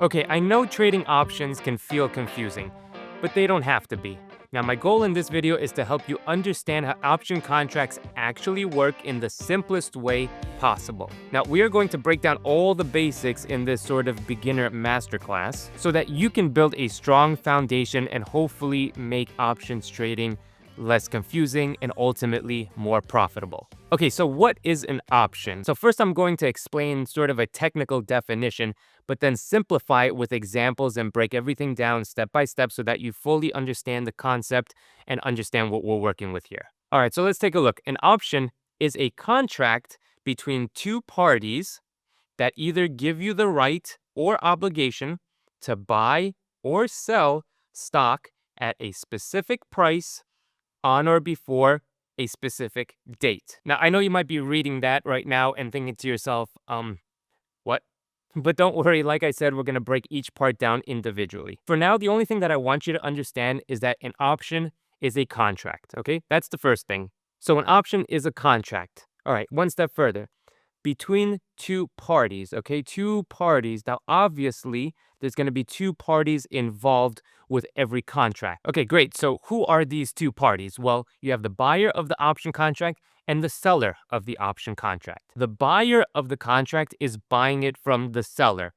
Okay, I know trading options can feel confusing, but they don't have to be. Now, my goal in this video is to help you understand how option contracts actually work in the simplest way possible. Now, we are going to break down all the basics in this sort of beginner masterclass so that you can build a strong foundation and hopefully make options trading less confusing and ultimately more profitable. Okay, so what is an option? So first I'm going to explain sort of a technical definition, but then simplify it with examples and break everything down step by step so that you fully understand the concept and understand what we're working with here. All right, so let's take a look. An option is a contract between two parties that either give you the right or obligation to buy or sell stock at a specific price on or before a specific date. Now, I know you might be reading that right now and thinking to yourself, what? But don't worry, like I said, we're going to break each part down individually. For now, the only thing that I want you to understand is that an option is a contract, okay? That's the first thing. So an option is a contract. All right, one step further between two parties, okay? Two parties. Now, obviously, there's going to be two parties involved with every contract. Okay, great. So, who are these two parties? Well, you have the buyer of the option contract and the seller of the option contract. The buyer of the contract is buying it from the seller,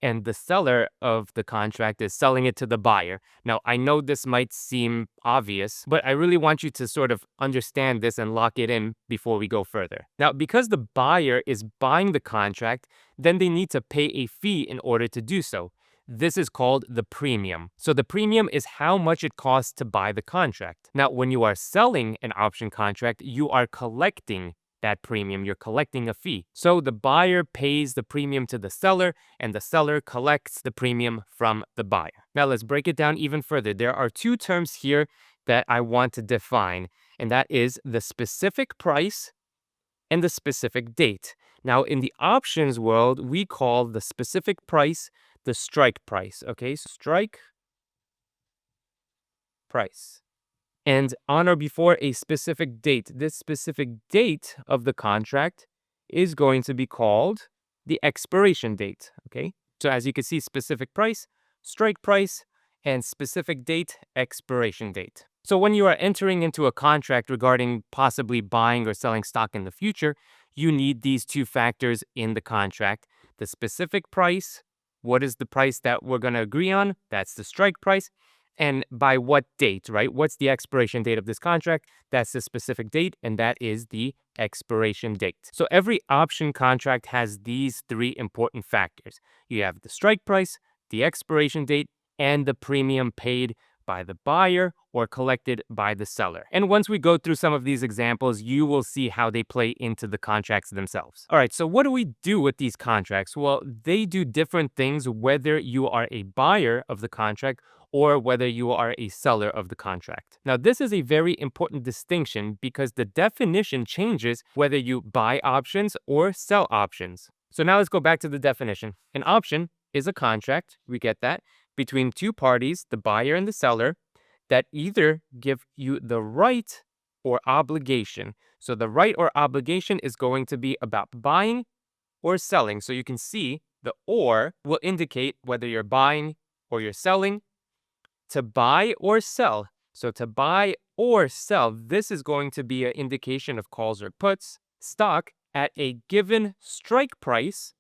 and the seller of the contract is selling it to the buyer. Now, I know this might seem obvious, but I really want you to sort of understand this and lock it in before we go further. Now, because the buyer is buying the contract, then they need to pay a fee in order to do so. This is called the premium. So the premium is how much it costs to buy the contract. Now, when you are selling an option contract, you are collecting that premium. You're collecting a fee. So the buyer pays the premium to the seller and the seller collects the premium from the buyer. Now let's break it down even further. There are two terms here that I want to define, and that is the specific price and the specific date. Now in the options world, we call the specific price the strike price. Okay, strike price. And on or before a specific date. This specific date of the contract is going to be called the expiration date, okay? So as you can see, specific price, strike price, and specific date, expiration date. So when you are entering into a contract regarding possibly buying or selling stock in the future, you need these two factors in the contract. The specific price, what is the price that we're going to agree on? That's the strike price. And by what date, right? What's the expiration date of this contract? That's the specific date, and that is the expiration date. So every option contract has these three important factors. You have the strike price, the expiration date, and the premium paid by the buyer or collected by the seller. And once we go through some of these examples, you will see how they play into the contracts themselves. All right, so what do we do with these contracts? Well, they do different things whether you are a buyer of the contract or whether you are a seller of the contract. Now, this is a very important distinction because the definition changes whether you buy options or sell options. So now let's go back to the definition. An option is a contract, we get that, between two parties, the buyer and the seller, that either give you the right or obligation. So the right or obligation is going to be about buying or selling. So you can see the or will indicate whether you're buying or you're selling. To buy or sell. So to buy or sell, this is going to be an indication of calls or puts. Stock at a given strike price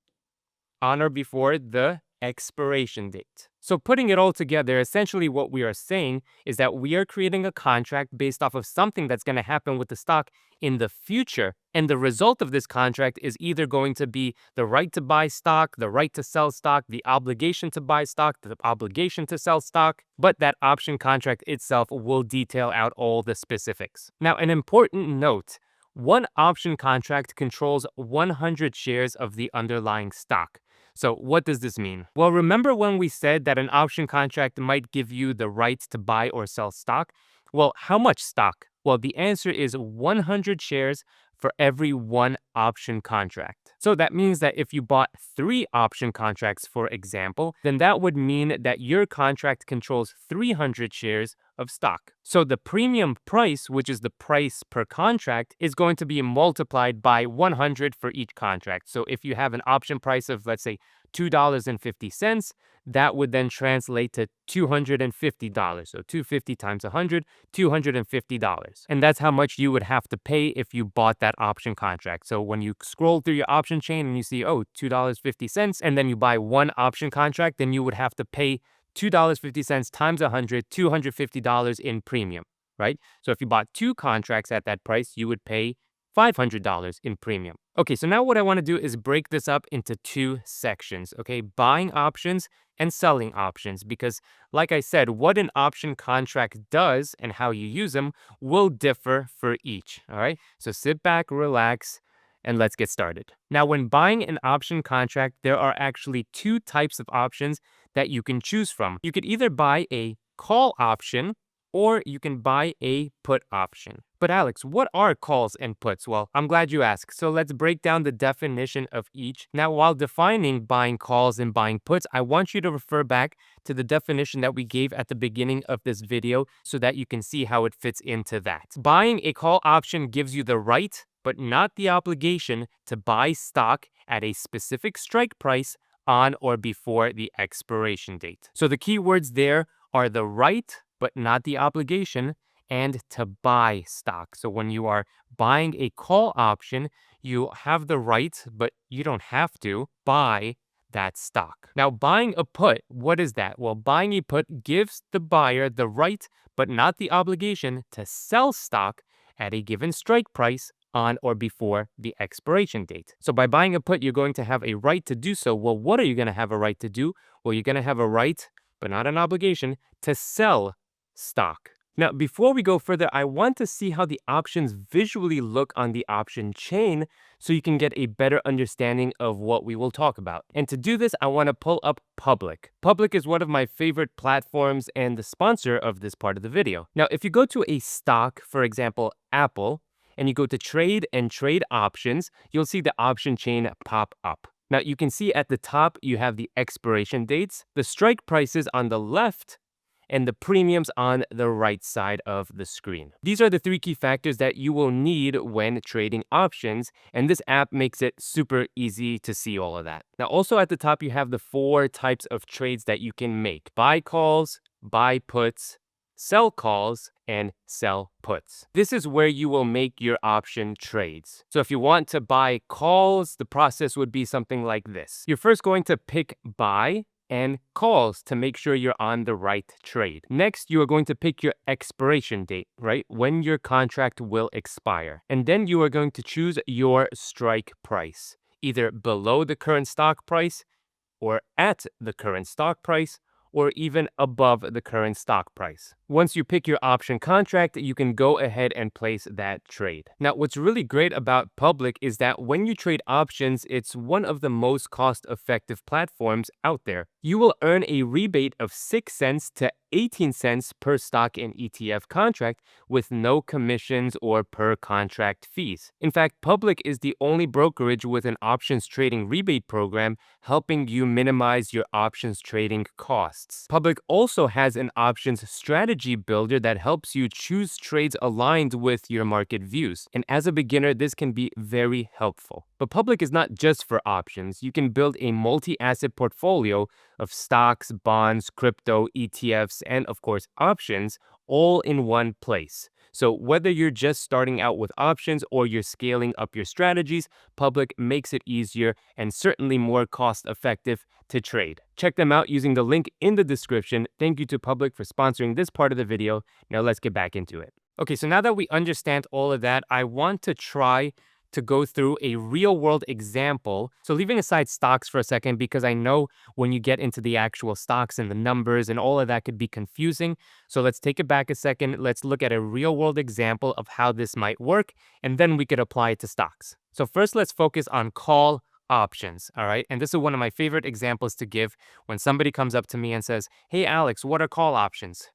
on or before the expiration date. So putting it all together, essentially what we are saying is that we are creating a contract based off of something that's going to happen with the stock in the future. And the result of this contract is either going to be the right to buy stock, the right to sell stock, the obligation to buy stock, the obligation to sell stock. But that option contract itself will detail out all the specifics. Now, an important note. One option contract controls 100 shares of the underlying stock. So what does this mean? Well, remember when we said that an option contract might give you the right to buy or sell stock? Well, how much stock? Well, the answer is 100 shares for every one option contract. So that means that if you bought 3 option contracts, for example, then that would mean that your contract controls 300 shares of stock. So the premium price, which is the price per contract, is going to be multiplied by 100 for each contract. So if you have an option price of, let's say, $2.50, that would then translate to $250. So 250 times 100, $250. And that's how much you would have to pay if you bought that option contract. So when you scroll through your option chain and you see, oh, $2.50, and then you buy 1 option contract, then you would have to pay $2.50 times 100, $250 in premium, right? So if you bought 2 contracts at that price, you would pay $500 in premium. Okay, so now what I want to do is break this up into 2 sections, okay? Buying options and selling options, because like I said, what an option contract does and how you use them will differ for each, all right? So sit back, relax, and let's get started. Now, when buying an option contract, there are actually 2 types of options that you can choose from. You could either buy a call option or you can buy a put option. But Alex, what are calls and puts? Well, I'm glad you asked. So let's break down the definition of each. Now, while defining buying calls and buying puts, I want you to refer back to the definition that we gave at the beginning of this video so that you can see how it fits into that. Buying a call option gives you the right, but not the obligation, to buy stock at a specific strike price on or before the expiration date. So the key words there are the right, but not the obligation, and to buy stock. So when you are buying a call option, you have the right, but you don't have to buy that stock. Now, buying a put, what is that? Well, buying a put gives the buyer the right, but not the obligation, to sell stock at a given strike price on or before the expiration date. So by buying a put, you're going to have a right to do so. Well, what are you going to have a right to do? Well, you're going to have a right, but not an obligation, to sell stock. Now, before we go further, I want to see how the options visually look on the option chain so you can get a better understanding of what we will talk about. And to do this, I want to pull up Public. Public is one of my favorite platforms and the sponsor of this part of the video. Now, if you go to a stock, for example, Apple, and you go to trade and trade options, you'll see the option chain pop up. Now, you can see at the top, you have the expiration dates, the strike prices on the left, and the premiums on the right side of the screen. These are the 3 key factors that you will need when trading options, and this app makes it super easy to see all of that. Now, also at the top, you have the 4 types of trades that you can make: buy calls, buy puts, sell calls, and sell puts. This is where you will make your option trades. So if you want to buy calls, the process would be something like this. You're first going to pick buy and calls to make sure you're on the right trade. Next, you are going to pick your expiration date, right? When your contract will expire. And then you are going to choose your strike price, either below the current stock price or at the current stock price, or even above the current stock price. Once you pick your option contract, you can go ahead and place that trade. Now, what's really great about Public is that when you trade options, it's one of the most cost-effective platforms out there. You will earn a rebate of 6 cents to 18 cents per stock and ETF contract with no commissions or per contract fees. In fact, Public is the only brokerage with an options trading rebate program, helping you minimize your options trading costs. Public also has an options strategy builder that helps you choose trades aligned with your market views. And as a beginner, this can be very helpful. But Public is not just for options. You can build a multi-asset portfolio of stocks, bonds, crypto, ETFs, and of course options, all in one place. So whether you're just starting out with options or you're scaling up your strategies, Public makes it easier and certainly more cost effective to trade. Check them out using the link in the description. Thank you to Public for sponsoring this part of the video. Now let's get back into it. Okay, so now that we understand all of that, I want to try to go through a real world example. So leaving aside stocks for a second, because I know when you get into the actual stocks and the numbers and all of that could be confusing. So let's take it back a second. Let's look at a real world example of how this might work, and then we could apply it to stocks. So first, let's focus on call options, all right? And this is one of my favorite examples to give when somebody comes up to me and says, "Hey, Alex, what are call options?"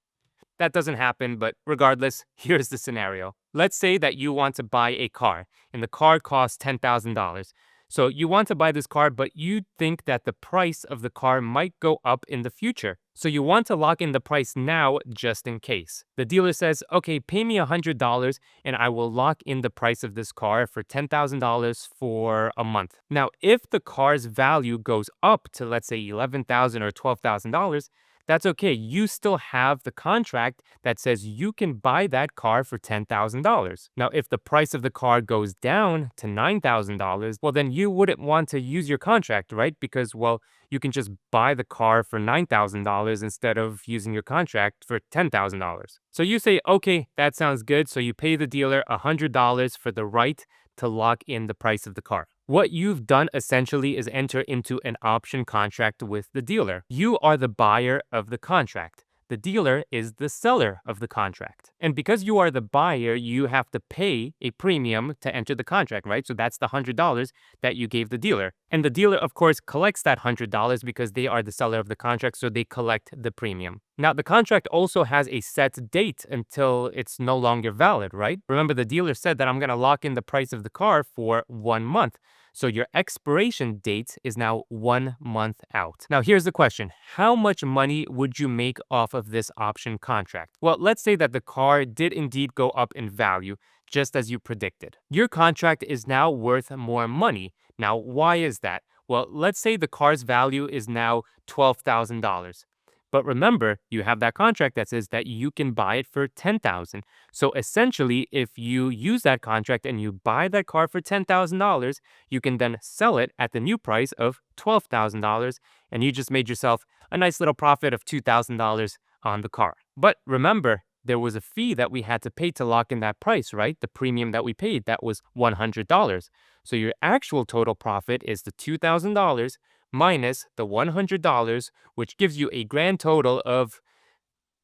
That doesn't happen, but regardless, here's the scenario. Let's say that you want to buy a car, and the car costs $10,000. So you want to buy this car, but you think that the price of the car might go up in the future. So you want to lock in the price now just in case. The dealer says, okay, pay me $100 and I will lock in the price of this car for $10,000 for a month. Now, if the car's value goes up to, let's say, $11,000 or $12,000, that's okay. You still have the contract that says you can buy that car for $10,000. Now, if the price of the car goes down to $9,000, well, then you wouldn't want to use your contract, right? Because, well, you can just buy the car for $9,000 instead of using your contract for $10,000. So you say, okay, that sounds good. So you pay the dealer $100 for the right to lock in the price of the car. What you've done essentially is enter into an option contract with the dealer. You are the buyer of the contract. The dealer is the seller of the contract. And because you are the buyer, you have to pay a premium to enter the contract, right? So that's the $100 that you gave the dealer. And the dealer, of course, collects that $100 because they are the seller of the contract, so they collect the premium. Now, the contract also has a set date until it's no longer valid, right? Remember, the dealer said that I'm going to lock in the price of the car for 1 month. So your expiration date is now 1 month out. Now, here's the question. How much money would you make off of this option contract? Well, let's say that the car did indeed go up in value, just as you predicted. Your contract is now worth more money. Now, why is that? Well, let's say the car's value is now $12,000. But remember, you have that contract that says that you can buy it for $10,000. So essentially, if you use that contract and you buy that car for $10,000, you can then sell it at the new price of $12,000, and you just made yourself a nice little profit of $2,000 on the car. But remember, there was a fee that we had to pay to lock in that price, right? The premium that we paid, that was $100. So your actual total profit is the $2,000 minus the $100, which gives you a grand total of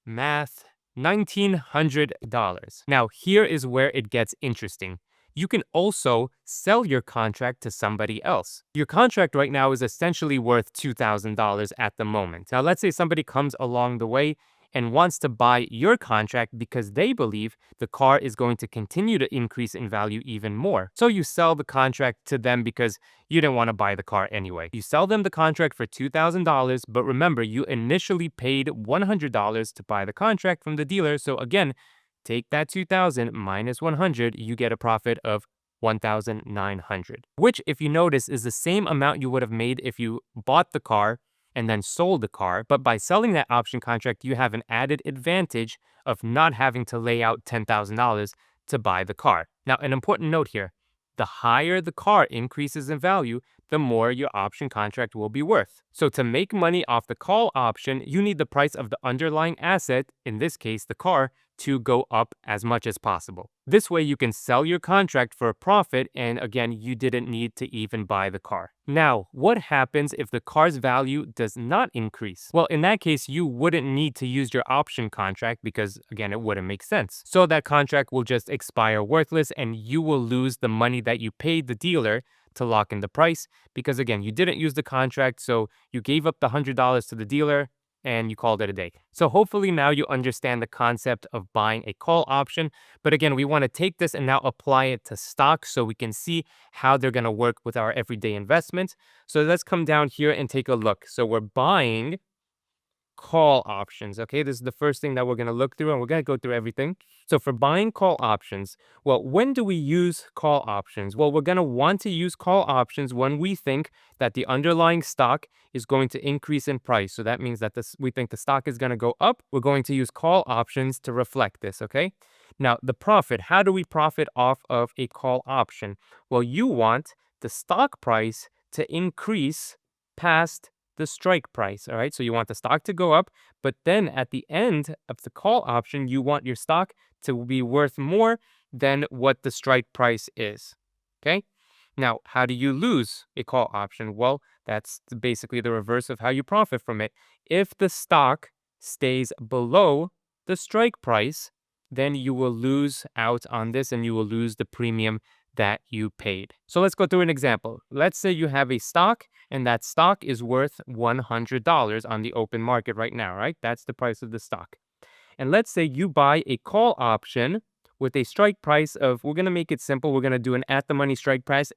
math $1,900. Now, here is where it gets interesting. You can also sell your contract to somebody else. Your contract right now is essentially worth $2,000 at the moment. Now, let's say somebody comes along the way and wants to buy your contract because they believe the car is going to continue to increase in value even more. So you sell the contract to them because you didn't want to buy the car anyway. You sell them the contract for $2,000, but remember, you initially paid $100 to buy the contract from the dealer. So again, take that $2,000 minus $100, you get a profit of $1,900, which, if you notice, is the same amount you would have made if you bought the car and then sold the car. But by selling that option contract, you have an added advantage of not having to lay out $10,000 to buy the car. Now, an important note here, the higher the car increases in value, the more your option contract will be worth. So to make money off the call option, you need the price of the underlying asset, in this case, the car, to go up as much as possible. This way you can sell your contract for a profit, and again, you didn't need to even buy the car. Now, what happens if the car's value does not increase? Well, in that case, you wouldn't need to use your option contract because, again, it wouldn't make sense. So that contract will just expire worthless and you will lose the money that you paid the dealer to lock in the price because, again, you didn't use the contract, so you gave up the $100 to the dealer and you called it a day. So hopefully now you understand the concept of buying a call option. But again, we want to take this and now apply it to stocks so we can see how they're going to work with our everyday investments. So let's come down here and take a look. So we're buying call options. Okay, this is the first thing that we're going to look through, and we're going to go through everything. So for buying call options, well, when do we use call options? Well, we're going to want to use call options when we think that the underlying stock is going to increase in price. So that means that we think the stock is going to go up. We're going to use call options to reflect this, okay? Now, the profit, how do we profit off of a call option? Well, you want the stock price to increase past the strike price, all right? So you want the stock to go up, but then at the end of the call option, you want your stock to be worth more than what the strike price is, okay? Now, how do you lose a call option? Well, that's basically the reverse of how you profit from it. If the stock stays below the strike price, then you will lose out on this and you will lose the premium that you paid. So let's go through an example. Let's say you have a stock and that stock is worth $100 on the open market right now, right? That's the price of the stock. And let's say you buy a call option with a strike price of, we're going to make it simple. We're going to do an at the money strike price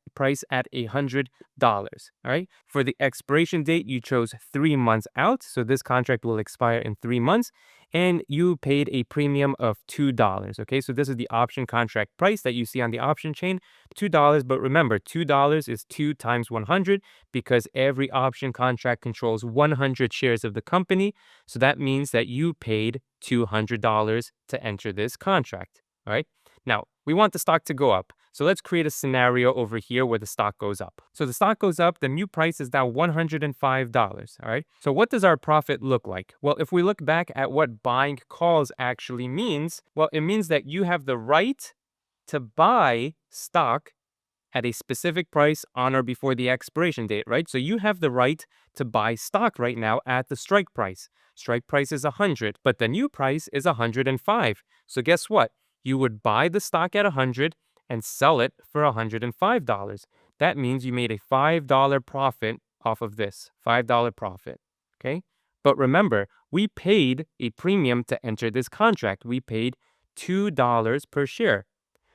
at $100. All right. For the expiration date, you chose 3 months out. So this contract will expire in 3 months. And you paid a premium of $2. Okay. So this is the option contract price that you see on the option chain, $2. But remember, $2 is 2 times 100 because every option contract controls 100 shares of the company. So that means that you paid $200 to enter this contract. All right. Now, we want the stock to go up. So let's create a scenario over here where the stock goes up. So the stock goes up, the new price is now $105. All right. So what does our profit look like? Well, if we look back at what buying calls actually means, well, it means that you have the right to buy stock at a specific price on or before the expiration date, right? So you have the right to buy stock right now at the strike price. Strike price is 100, but the new price is 105. So guess what? You would buy the stock at 100 and sell it for $105. That means you made a $5 profit off of this, $5 profit, okay? But remember, we paid a premium to enter this contract. We paid $2 per share.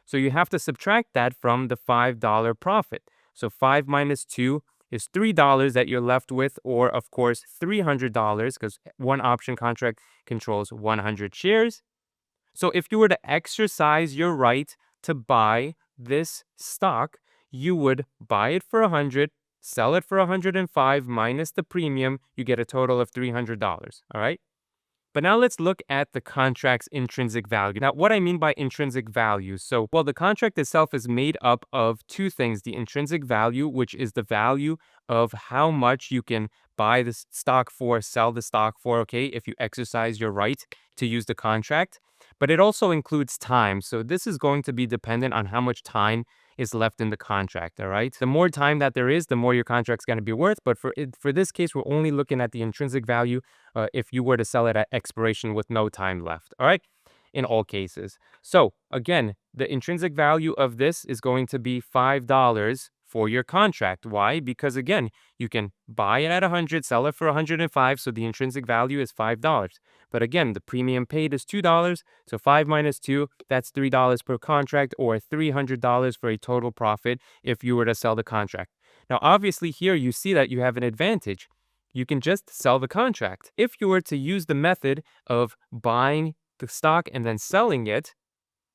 So you have to subtract that from the $5 profit. So 5 minus 2 is $3 that you're left with, or of course $300 because one option contract controls 100 shares. So if you were to exercise your right to buy this stock, you would buy it for 100, sell it for 105 minus the premium, you get a total of $300, all right? But now let's look at the contract's intrinsic value. Now, what I mean by intrinsic value, so, well, the contract itself is made up of two things. The intrinsic value, which is the value of how much you can buy the stock for, sell the stock for, okay, if you exercise your right to use the contract. But it also includes time. So this is going to be dependent on how much time is left in the contract, all right? The more time that there is, the more your contract's going to be worth. But for this case, we're only looking at the intrinsic value if you were to sell it at expiration with no time left, all right? In all cases. So again, the intrinsic value of this is going to be $5 for your contract. Why? Because again, you can buy it at 100, sell it for 105, so the intrinsic value is $5. But again, the premium paid is $2, so 5 minus 2, that's $3 per contract, or $300 for a total profit if you were to sell the contract. Now, obviously here you see that you have an advantage. You can just sell the contract. If you were to use the method of buying the stock and then selling it,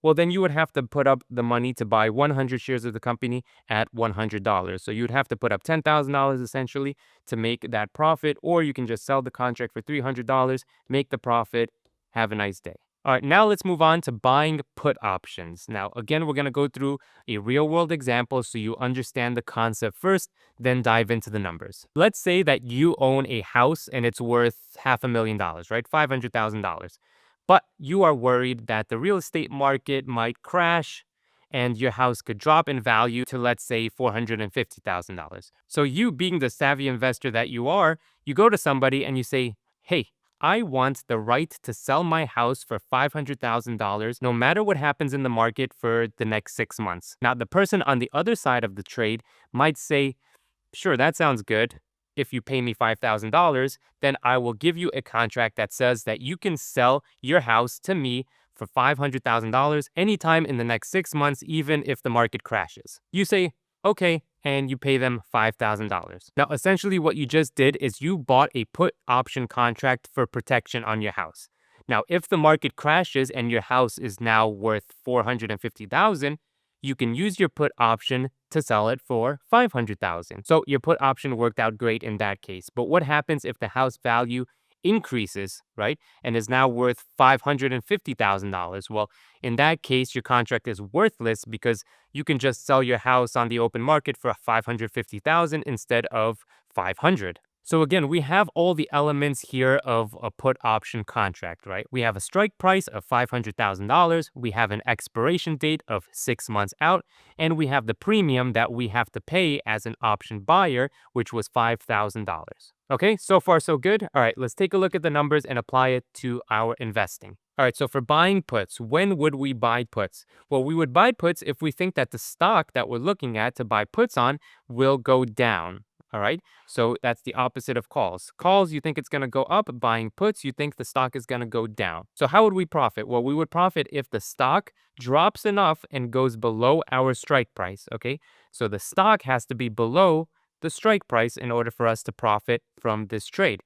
well, then you would have to put up the money to buy 100 shares of the company at $100. So you'd have to put up $10,000 essentially to make that profit, or you can just sell the contract for $300, make the profit, have a nice day. All right, now let's move on to buying put options. Now, again, we're going to go through a real world example so you understand the concept first, then dive into the numbers. Let's say that you own a house and it's worth $500,000, right? $500,000. But you are worried that the real estate market might crash and your house could drop in value to, let's say, $450,000. So you, being the savvy investor that you are, you go to somebody and you say, hey, I want the right to sell my house for $500,000 no matter what happens in the market for the next 6 months. Now, the person on the other side of the trade might say, sure, that sounds good. If you pay me $5,000, then I will give you a contract that says that you can sell your house to me for $500,000 anytime in the next 6 months, even if the market crashes. You say, okay, and you pay them $5,000. Now, essentially what you just did is you bought a put option contract for protection on your house. Now, if the market crashes and your house is now worth $450,000, you can use your put option to sell it for $500,000. So your put option worked out great in that case. But what happens if the house value increases, right, and is now worth $550,000? Well, in that case, your contract is worthless because you can just sell your house on the open market for $550,000 instead of $500,000. So again, we have all the elements here of a put option contract, right? We have a strike price of $500,000, we have an expiration date of 6 months out, and we have the premium that we have to pay as an option buyer, which was $5,000. Okay, so far so good. All right, let's take a look at the numbers and apply it to our investing. All right, so for buying puts, when would we buy puts? Well, we would buy puts if we think that the stock that we're looking at to buy puts on will go down. All right. So that's the opposite of calls. Calls, you think it's going to go up. Buying puts, you think the stock is going to go down. So how would we profit? Well, we would profit if the stock drops enough and goes below our strike price. Okay. So the stock has to be below the strike price in order for us to profit from this trade.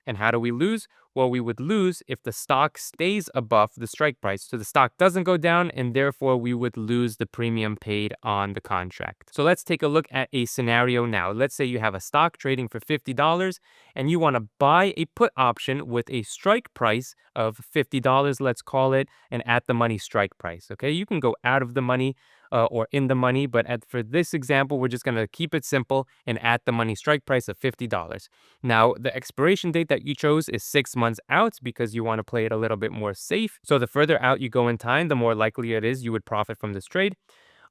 And how do we lose? Well, we would lose if the stock stays above the strike price. So the stock doesn't go down, and therefore we would lose the premium paid on the contract. So let's take a look at a scenario now. Let's say you have a stock trading for $50 and you want to buy a put option with a strike price of $50, let's call it, an at the money strike price. Okay, you can go out of the money or in the money, but for this example, we're just going to keep it simple and at the money strike price of $50. Now, the expiration date that you chose is 6 months out because you want to play it a little bit more safe. So the further out you go in time, the more likely it is you would profit from this trade.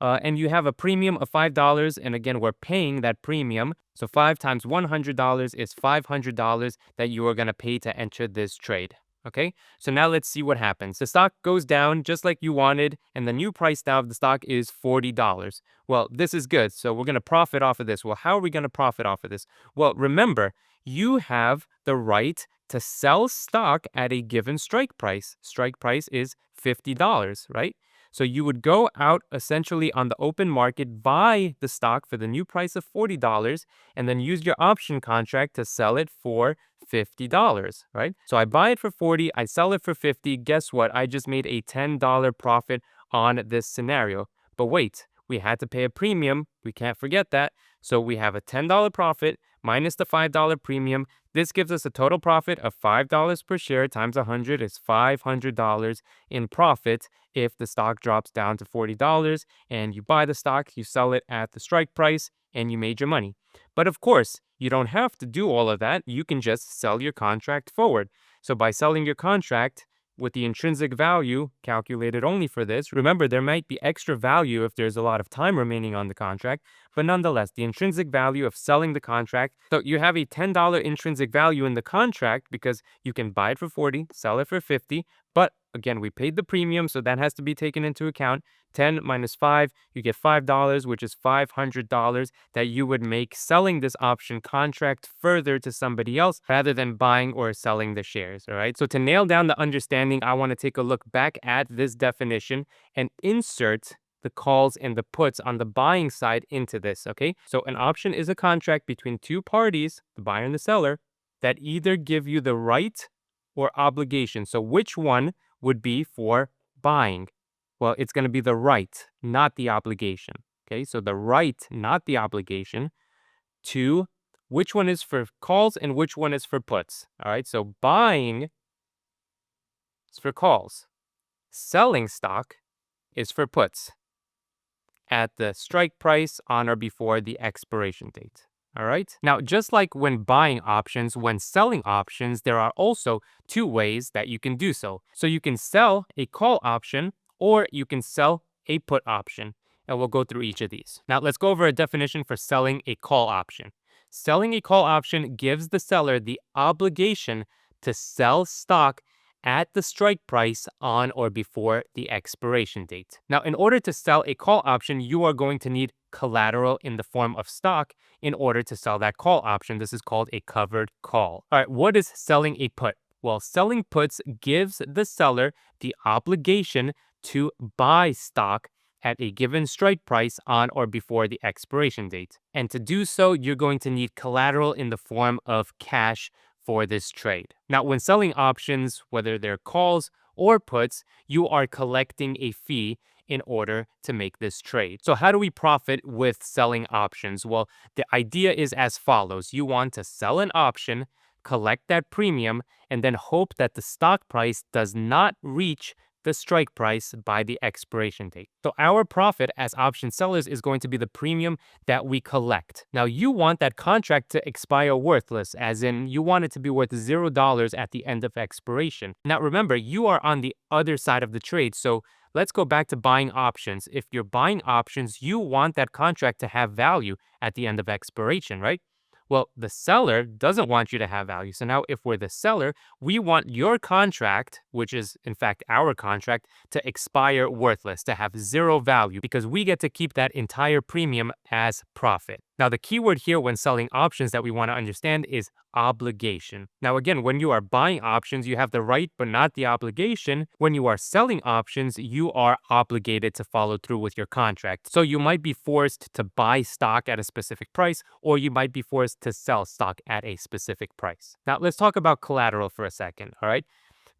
And you have a premium of $5. And again, we're paying that premium. So 5 times $100 is $500 that you are going to pay to enter this trade. Okay, so now let's see what happens. The stock goes down just like you wanted, and the new price now of the stock is $40. Well, this is good. So we're going to profit off of this. Well, how are we going to profit off of this? Well, remember, you have the right to sell stock at a given strike price. Strike price is $50, right? So you would go out essentially on the open market, buy the stock for the new price of $40, and then use your option contract to sell it for $50, right? So I buy it for 40, I sell it for 50. Guess what? I just made a $10 profit on this scenario. But wait, we had to pay a premium. We can't forget that. So we have a $10 profit minus the $5 premium. This gives us a total profit of $5 per share times 100 is $500 in profit if the stock drops down to $40 and you buy the stock, you sell it at the strike price, and you made your money. But of course, you don't have to do all of that. You can just sell your contract forward. So by selling your contract with the intrinsic value calculated only for this, remember there might be extra value if there's a lot of time remaining on the contract, but nonetheless, the intrinsic value of selling the contract. So you have a $10 intrinsic value in the contract because you can buy it for 40, sell it for 50, but again, we paid the premium, so that has to be taken into account. 10 minus 5, you get $5, which is $500 that you would make selling this option contract further to somebody else rather than buying or selling the shares, all right? So to nail down the understanding, I want to take a look back at this definition and insert the calls and the puts on the buying side into this, okay? So an option is a contract between two parties, the buyer and the seller, that either give you the right or obligation. So which one would be for buying? Well, it's going to be the right, not the obligation. Okay, so the right, not the obligation, to which one is for calls and which one is for puts. All right, so buying is for calls, selling stock is for puts at the strike price on or before the expiration date. All right. Now, just like when buying options, when selling options, there are also two ways that you can do so. So you can sell a call option or you can sell a put option. And we'll go through each of these. Now, let's go over a definition for selling a call option. Selling a call option gives the seller the obligation to sell stock at the strike price on or before the expiration date. Now, in order to sell a call option, you are going to need collateral in the form of stock in order to sell that call option. This is called a covered call. All right, what is selling a put? Well, selling puts gives the seller the obligation to buy stock at a given strike price on or before the expiration date. And to do so, you're going to need collateral in the form of cash for this trade. Now, when selling options, whether they're calls or puts, you are collecting a fee in order to make this trade. So how do we profit with selling options? Well, the idea is as follows. You want to sell an option, collect that premium, and then hope that the stock price does not reach the strike price by the expiration date. So our profit as option sellers is going to be the premium that we collect. Now you want that contract to expire worthless, as in you want it to be worth $0 at the end of expiration. Now remember, you are on the other side of the trade. So let's go back to buying options. If you're buying options, you want that contract to have value at the end of expiration, right? Well, the seller doesn't want you to have value. So now if we're the seller, we want your contract, which is in fact our contract, to expire worthless, to have zero value, because we get to keep that entire premium as profit. Now, the key word here when selling options that we want to understand is obligation. Now, again, when you are buying options, you have the right but not the obligation. When you are selling options, you are obligated to follow through with your contract. So you might be forced to buy stock at a specific price, or you might be forced to sell stock at a specific price. Now, let's talk about collateral for a second, all right?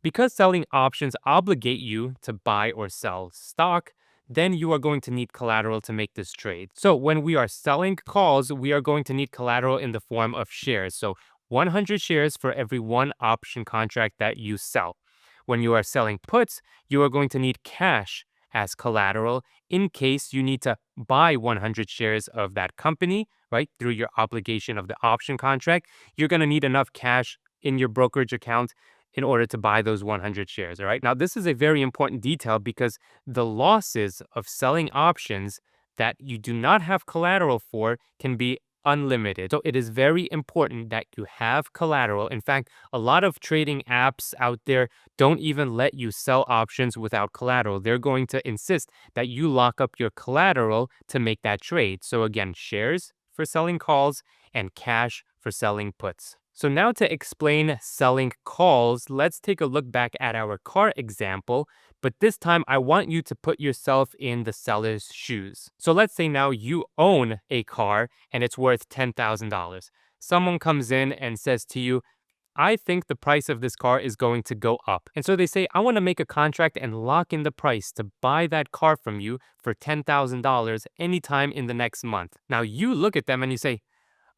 Because selling options obligate you to buy or sell stock, then you are going to need collateral to make this trade. So when we are selling calls, we are going to need collateral in the form of shares. So 100 shares for every one option contract that you sell. When you are selling puts, you are going to need cash as collateral in case you need to buy 100 shares of that company, right? Through your obligation of the option contract, you're going to need enough cash in your brokerage account in order to buy those 100 shares. All right. Now, this is a very important detail because the losses of selling options that you do not have collateral for can be unlimited. So, it is very important that you have collateral. In fact, a lot of trading apps out there don't even let you sell options without collateral. They're going to insist that you lock up your collateral to make that trade. So, again, shares for selling calls and cash for selling puts. So now to explain selling calls, let's take a look back at our car example, but this time I want you to put yourself in the seller's shoes. So let's say now you own a car and it's worth $10,000. Someone comes in and says to you, I think the price of this car is going to go up. And so they say, I want to make a contract and lock in the price to buy that car from you for $10,000 anytime in the next month. Now you look at them and you say,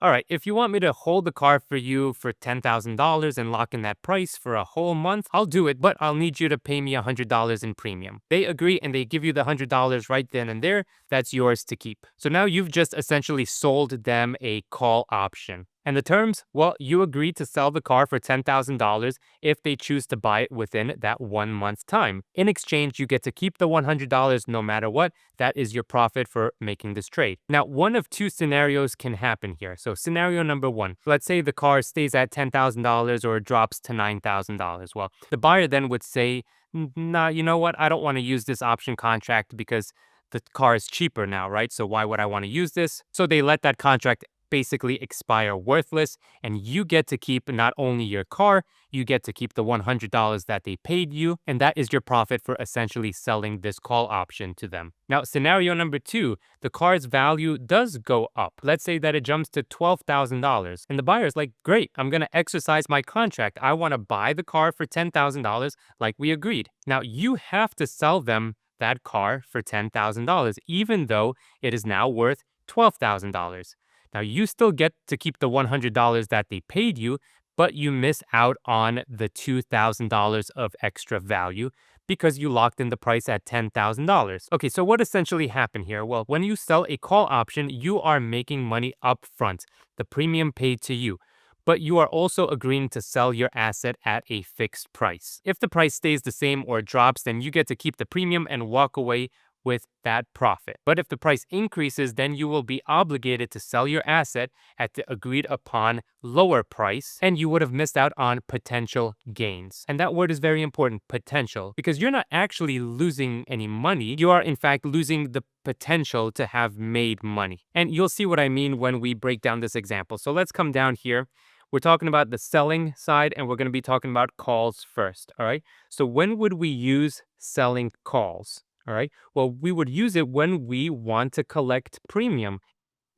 all right, if you want me to hold the car for you for $10,000 and lock in that price for a whole month, I'll do it, but I'll need you to pay me $100 in premium. They agree and they give you the $100 right then and there. That's yours to keep. So now you've just essentially sold them a call option. And the terms? Well, you agree to sell the car for $10,000 if they choose to buy it within that 1 month time. In exchange, you get to keep the $100 no matter what. That is your profit for making this trade. Now, one of two scenarios can happen here. So scenario number one, let's say the car stays at $10,000 or drops to $9,000. Well, the buyer then would say, nah, you know what? I don't want to use this option contract because the car is cheaper now, right? So why would I want to use this? So they let that contract basically expire worthless, and you get to keep not only your car, you get to keep the $100 that they paid you, and that is your profit for essentially selling this call option to them. Now, scenario number two, the car's value does go up. Let's say that it jumps to $12,000, and the buyer's like, great, I'm gonna exercise my contract. I wanna buy the car for $10,000 like we agreed. Now, you have to sell them that car for $10,000, even though it is now worth $12,000. Now, you still get to keep the $100 that they paid you, but you miss out on the $2,000 of extra value because you locked in the price at $10,000. Okay, so what essentially happened here? Well, when you sell a call option, you are making money up front, the premium paid to you. But you are also agreeing to sell your asset at a fixed price. If the price stays the same or drops, then you get to keep the premium and walk away with that profit. But if the price increases, then you will be obligated to sell your asset at the agreed upon lower price, and you would have missed out on potential gains. And that word is very important, potential, because you're not actually losing any money. You are in fact losing the potential to have made money. And you'll see what I mean when we break down this example. So let's come down here. We're talking about the selling side, and we're going to be talking about calls first, all right? So when would we use selling calls? All right. Well, we would use it when we want to collect premium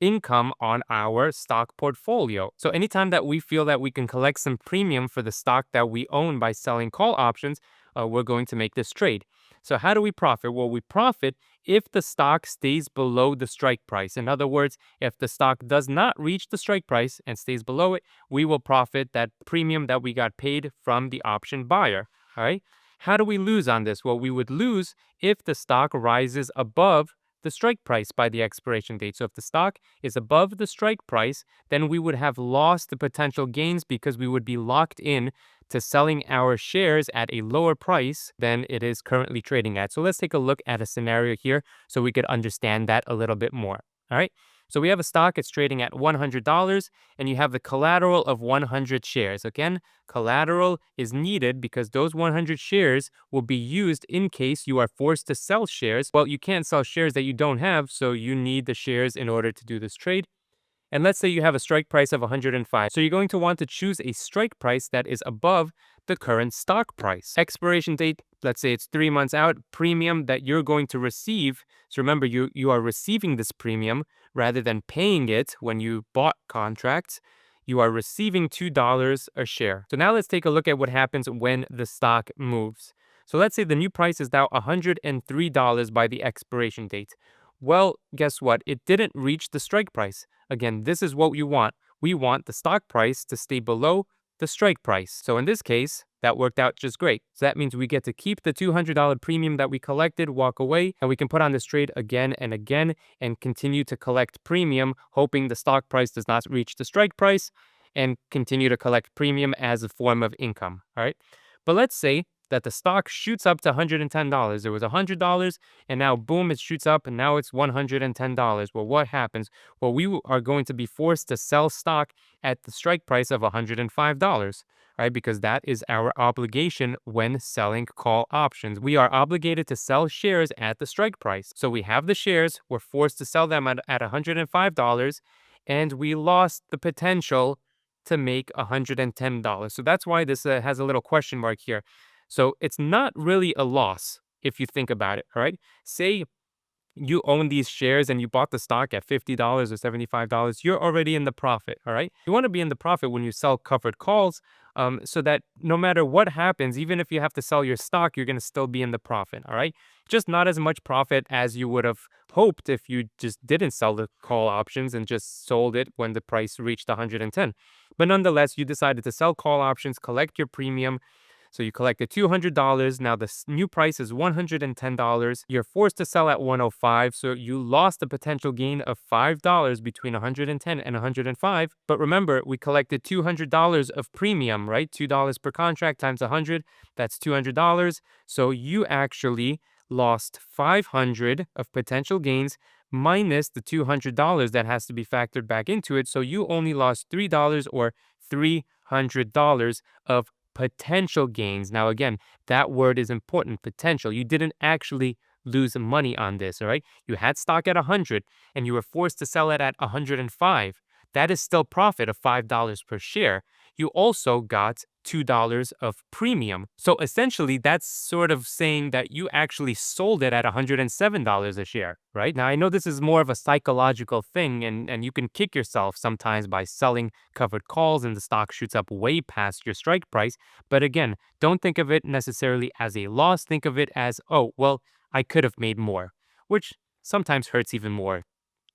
income on our stock portfolio. So anytime that we feel that we can collect some premium for the stock that we own by selling call options, we're going to make this trade. So how do we profit? Well, we profit if the stock stays below the strike price. In other words, if the stock does not reach the strike price and stays below it, we will profit that premium that we got paid from the option buyer. All right. How do we lose on this? Well, we would lose if the stock rises above the strike price by the expiration date. So if the stock is above the strike price, then we would have lost the potential gains because we would be locked in to selling our shares at a lower price than it is currently trading at. So let's take a look at a scenario here so we could understand that a little bit more. All right. So we have a stock, it's trading at $100, and you have the collateral of 100 shares. Again, collateral is needed because those 100 shares will be used in case you are forced to sell shares. Well, you can't sell shares that you don't have, so you need the shares in order to do this trade. And let's say you have a strike price of 105. So you're going to want to choose a strike price that is above the current stock price. Expiration date, let's say it's 3 months out. Premium that you're going to receive. So remember, you are receiving this premium rather than paying it when you bought contracts. You are receiving $2 a share. So now let's take a look at what happens when the stock moves. So let's say the new price is now $103 by the expiration date. Well, guess what? It didn't reach the strike price. Again, this is what you want. We want the stock price to stay below the strike price. So in this case, that worked out just great. So that means we get to keep the $200 premium that we collected, walk away, and we can put on this trade again and again and continue to collect premium, hoping the stock price does not reach the strike price, and continue to collect premium as a form of income. All right. But let's say that the stock shoots up to $110. It was $100 and now boom, it shoots up and now it's $110. Well, what happens? Well, we are going to be forced to sell stock at the strike price of $105, right? Because that is our obligation when selling call options. We are obligated to sell shares at the strike price. So we have the shares, we're forced to sell them at $105, and we lost the potential to make $110. So that's why this has a little question mark here. So it's not really a loss if you think about it, all right? Say you own these shares and you bought the stock at $50 or $75, you're already in the profit, all right? You want to be in the profit when you sell covered calls, so that no matter what happens, even if you have to sell your stock, you're going to still be in the profit, all right? Just not as much profit as you would have hoped if you just didn't sell the call options and just sold it when the price reached 110. But nonetheless, you decided to sell call options, collect your premium. So you collected $200. Now the new price is $110. You're forced to sell at 105. So you lost a potential gain of $5 between 110 and 105. But remember, we collected $200 of premium, right? $2 per contract times 100. That's $200. So you actually lost 500 of potential gains minus the $200 that has to be factored back into it. So you only lost $3 or $300 of potential gains. Now, again, that word is important, potential. You didn't actually lose money on this, all right? You had stock at 100 and you were forced to sell it at 105. That is still profit of $5 per share. You also got $2 of premium. So essentially, that's sort of saying that you actually sold it at $107 a share, right? Now, I know this is more of a psychological thing, and you can kick yourself sometimes by selling covered calls and the stock shoots up way past your strike price. But again, don't think of it necessarily as a loss. Think of it as, oh, well, I could have made more, which sometimes hurts even more,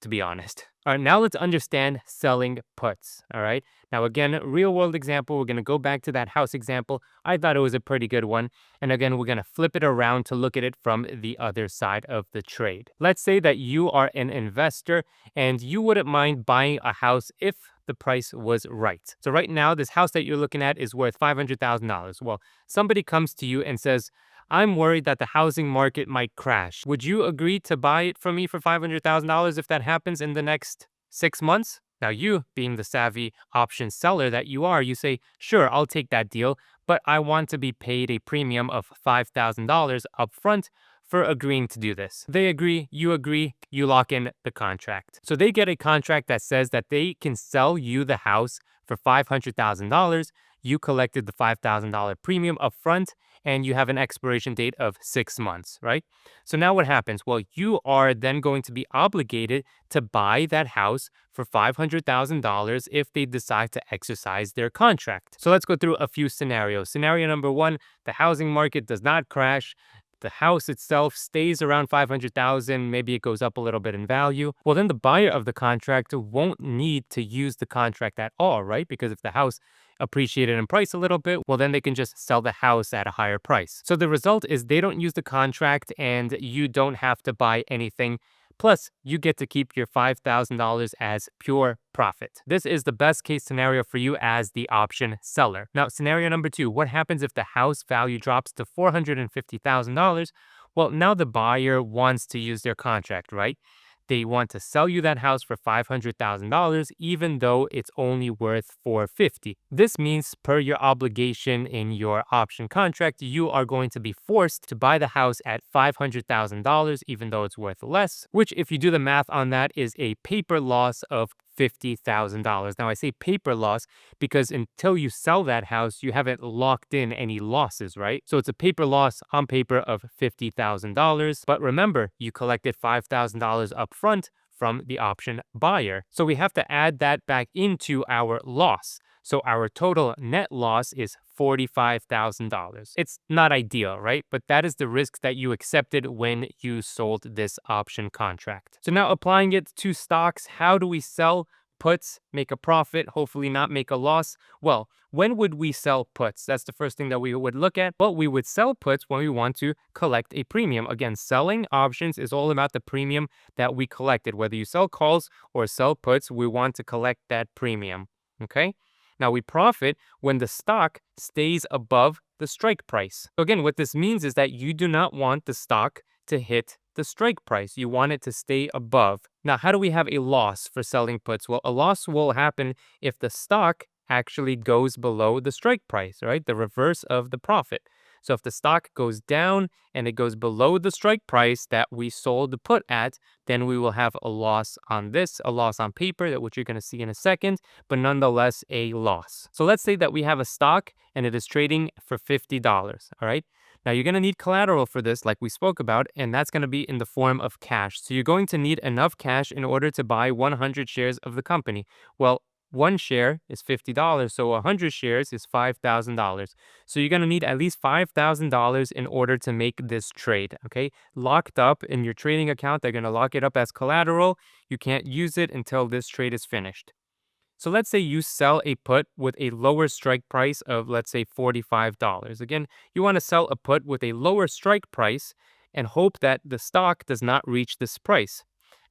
to be honest. All right, now let's understand selling puts, all right? Now again, real world example, we're gonna go back to that house example. I thought it was a pretty good one. And again, we're gonna flip it around to look at it from the other side of the trade. Let's say that you are an investor and you wouldn't mind buying a house if the price was right. So right now, this house that you're looking at is worth $500,000. Well, somebody comes to you and says, I'm worried that the housing market might crash. Would you agree to buy it from me for $500,000 if that happens in the next 6 months? Now, you, being the savvy option seller that you are, you say, sure, I'll take that deal, but I want to be paid a premium of $5,000 upfront for agreeing to do this. They agree, you lock in the contract. So they get a contract that says that they can sell you the house for $500,000. You collected the $5,000 premium upfront, and you have an expiration date of 6 months, right? So now what happens? Well, you are then going to be obligated to buy that house for $500,000 if they decide to exercise their contract. So let's go through a few scenarios. Scenario number one, the housing market does not crash. The house itself stays around $500,000, maybe it goes up a little bit in value. Well, then the buyer of the contract won't need to use the contract at all, right? Because if the house appreciated in price a little bit, well, then they can just sell the house at a higher price. So the result is they don't use the contract and you don't have to buy anything. Plus, you get to keep your $5,000 as pure profit. This is the best case scenario for you as the option seller. Now, scenario number two, what happens if the house value drops to $450,000? Well, now the buyer wants to use their contract, right? They want to sell you that house for $500,000 even though it's only worth $450,000. This means per your obligation in your option contract, you are going to be forced to buy the house at $500,000 even though it's worth less, which if you do the math on that is a paper loss of $50,000. Now, I say paper loss because until you sell that house, you haven't locked in any losses, right? So it's a paper loss on paper of $50,000. But remember, you collected $5,000 upfront from the option buyer. So we have to add that back into our loss. So our total net loss is $45,000. It's not ideal, right? But that is the risk that you accepted when you sold this option contract. So now applying it to stocks, how do we sell puts, make a profit, hopefully not make a loss? Well, when would we sell puts? That's the first thing that we would look at. Well, we would sell puts when we want to collect a premium. Again, selling options is all about the premium that we collected. Whether you sell calls or sell puts, we want to collect that premium. Okay? Now we profit when the stock stays above the strike price. So again, what this means is that you do not want the stock to hit the strike price. You want it to stay above. Now, how do we have a loss for selling puts? Well, a loss will happen if the stock actually goes below the strike price, right? The reverse of the profit. So if the stock goes down and it goes below the strike price that we sold the put at, then we will have a loss on this, a loss on paper, that which you're going to see in a second, but nonetheless a loss. So let's say that we have a stock and it is trading for $50, all right? Now you're going to need collateral for this like we spoke about, and that's going to be in the form of cash. So you're going to need enough cash in order to buy 100 shares of the company. Well, one share is $50, so 100 shares is $5,000. So you're going to need at least $5,000 in order to make this trade, okay? Locked up in your trading account, they're going to lock it up as collateral. You can't use it until this trade is finished. So let's say you sell a put with a lower strike price of, let's say, $45. Again, you want to sell a put with a lower strike price and hope that the stock does not reach this price.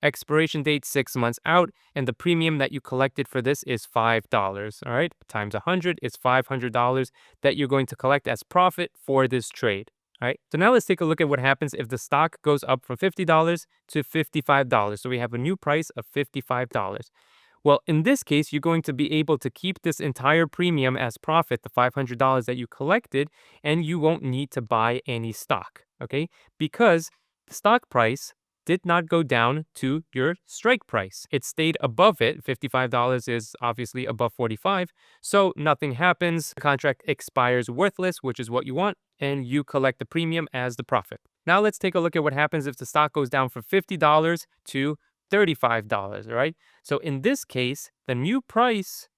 Expiration date 6 months out, and the premium that you collected for this is $5. All right, times 100 is $500 that you're going to collect as profit for this trade. All right, so now let's take a look at what happens if the stock goes up from $50 to $55. So we have a new price of $55. Well, in this case, you're going to be able to keep this entire premium as profit, the $500 that you collected, and you won't need to buy any stock, okay? Because the stock price did not go down to your strike price. It stayed above it. $55 is obviously above 45, so nothing happens. The contract expires worthless, which is what you want, and you collect the premium as the profit. Now let's take a look at what happens if the stock goes down from $50 to $35, right? So in this case, the new price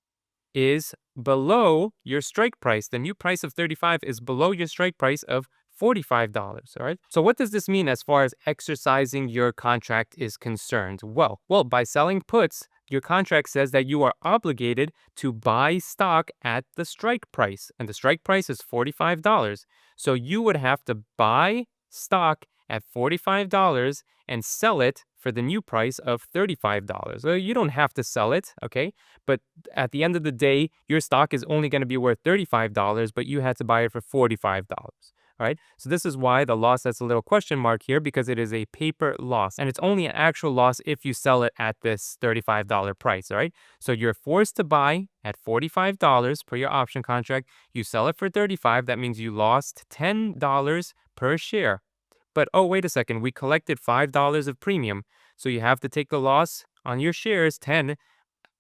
is below your strike price. The new price of 35 is below your strike price of $45, all right? So what does this mean as far as exercising your contract is concerned? Well, by selling puts, your contract says that you are obligated to buy stock at the strike price, and the strike price is $45. So you would have to buy stock at $45 and sell it for the new price of $35. So you don't have to sell it, okay? But at the end of the day, your stock is only going to be worth $35, but you had to buy it for $45. All right, so this is why the loss, that's a little question mark here, because it is a paper loss, and it's only an actual loss if you sell it at this $35 price. All right, so you're forced to buy at $45 per your option contract. You sell it for $35. That means you lost $10 per share. But oh, wait a second, we collected $5 of premium, so you have to take the loss on your shares, 10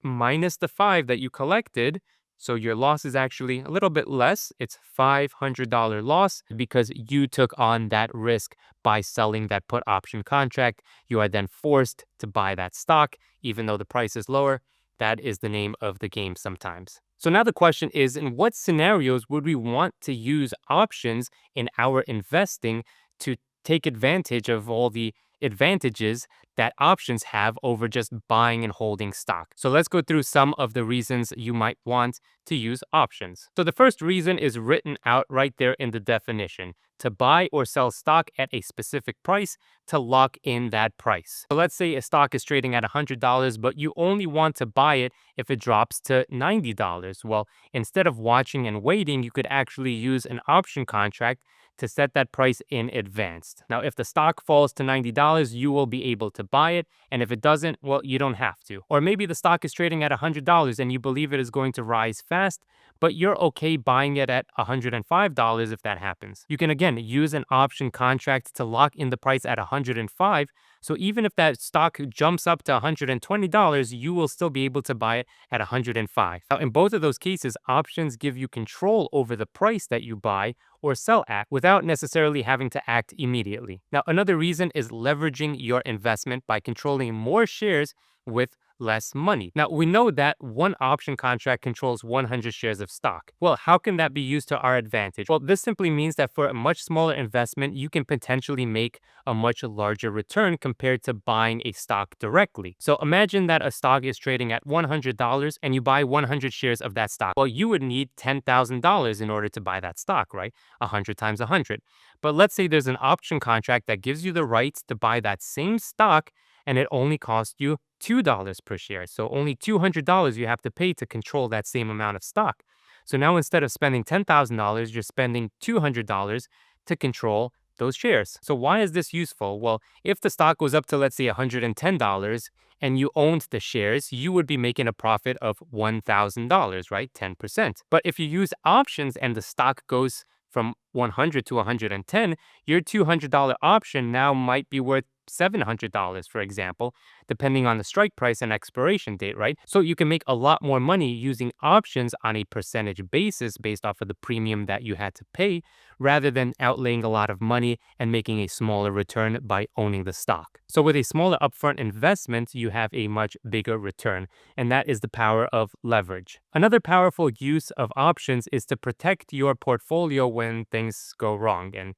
minus the 5 that you collected. So your loss is actually a little bit less. It's $500 loss because you took on that risk by selling that put option contract. You are then forced to buy that stock, even though the price is lower. That is the name of the game sometimes. So now the question is, in what scenarios would we want to use options in our investing to take advantage of all the advantages that options have over just buying and holding stock? So let's go through some of the reasons you might want to use options. So the first reason is written out right there in the definition: to buy or sell stock at a specific price to lock in that price. So let's say a stock is trading at $100, but you only want to buy it if it drops to $90. Well, instead of watching and waiting, you could actually use an option contract to set that price in advance. Now, if the stock falls to $90, you will be able to buy it. And if it doesn't, well, you don't have to. Or maybe the stock is trading at $100 and you believe it is going to rise fast past, but you're okay buying it at $105 if that happens. You can again use an option contract to lock in the price at $105. So even if that stock jumps up to $120, you will still be able to buy it at $105. Now, in both of those cases, options give you control over the price that you buy or sell at without necessarily having to act immediately. Now, another reason is leveraging your investment by controlling more shares with less money. Now, we know that one option contract controls 100 shares of stock. Well, how can that be used to our advantage? Well, this simply means that for a much smaller investment, you can potentially make a much larger return compared to buying a stock directly. So imagine that a stock is trading at $100 and you buy 100 shares of that stock. Well, you would need $10,000 in order to buy that stock, right? 100 times 100. But let's say there's an option contract that gives you the rights to buy that same stock and it only costs you $2 per share. So only $200 you have to pay to control that same amount of stock. So now instead of spending $10,000, you're spending $200 to control those shares. So why is this useful? Well, if the stock goes up to, let's say, $110 and you owned the shares, you would be making a profit of $1,000, right? 10%. But if you use options and the stock goes from 100 to 110, your $200 option now might be worth $700, for example, depending on the strike price and expiration date, right? So you can make a lot more money using options on a percentage basis based off of the premium that you had to pay, rather than outlaying a lot of money and making a smaller return by owning the stock. So with a smaller upfront investment, you have a much bigger return, and that is the power of leverage. Another powerful use of options is to protect your portfolio when things go wrong, and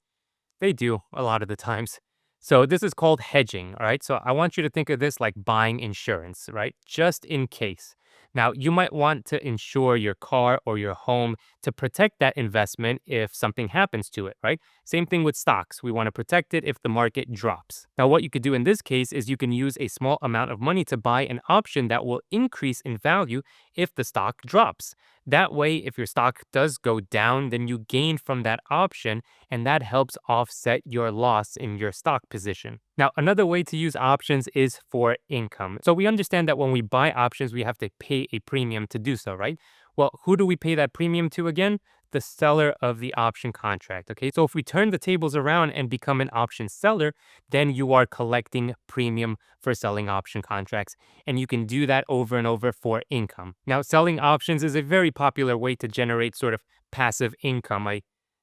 they do a lot of the times. So this is called hedging, all right? So I want you to think of this like buying insurance, right? Just in case. Now, you might want to insure your car or your home to protect that investment if something happens to it, right? Same thing with stocks. We want to protect it if the market drops. Now, what you could do in this case is you can use a small amount of money to buy an option that will increase in value if the stock drops. That way, if your stock does go down, then you gain from that option, and that helps offset your loss in your stock position. Now, another way to use options is for income. So we understand that when we buy options, we have to pay a premium to do so, right? Well, who do we pay that premium to again? The seller of the option contract, okay? So if we turn the tables around and become an option seller, then you are collecting premium for selling option contracts, and you can do that over and over for income. Now, selling options is a very popular way to generate sort of passive income. I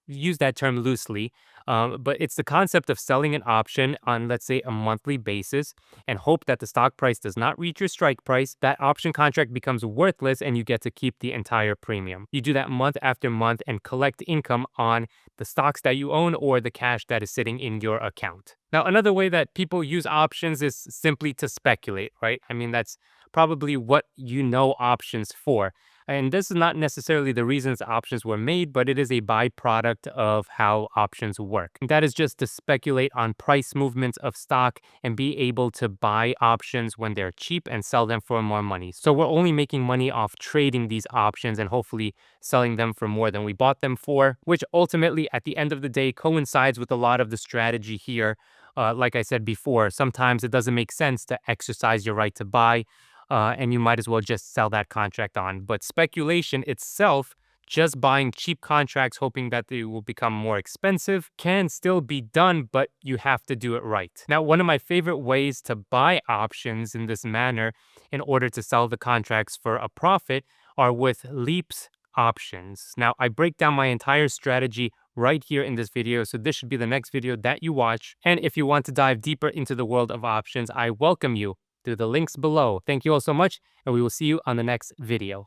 use that term loosely, but it's the concept of selling an option on, let's say, a monthly basis and hope that the stock price does not reach your strike price. That option contract becomes worthless and you get to keep the entire premium. You do that month after month and collect income on the stocks that you own or the cash that is sitting in your account. Now, another way that people use options is simply to speculate, right? I mean, that's probably what you know options for. And this is not necessarily the reasons options were made, but it is a byproduct of how options work. And that is just to speculate on price movements of stock and be able to buy options when they're cheap and sell them for more money. So we're only making money off trading these options and hopefully selling them for more than we bought them for, which ultimately at the end of the day coincides with a lot of the strategy here. Like I said before, sometimes it doesn't make sense to exercise your right to buy, and you might as well just sell that contract on. But speculation itself, just buying cheap contracts hoping that they will become more expensive, can still be done, but you have to do it right. Now, one of my favorite ways to buy options in this manner in order to sell the contracts for a profit are with leaps options. Now, I break down my entire strategy right here in this video, so this should be the next video that you watch. And if you want to dive deeper into the world of options, I welcome you through the links below. Thank you all so much, and we will see you on the next video.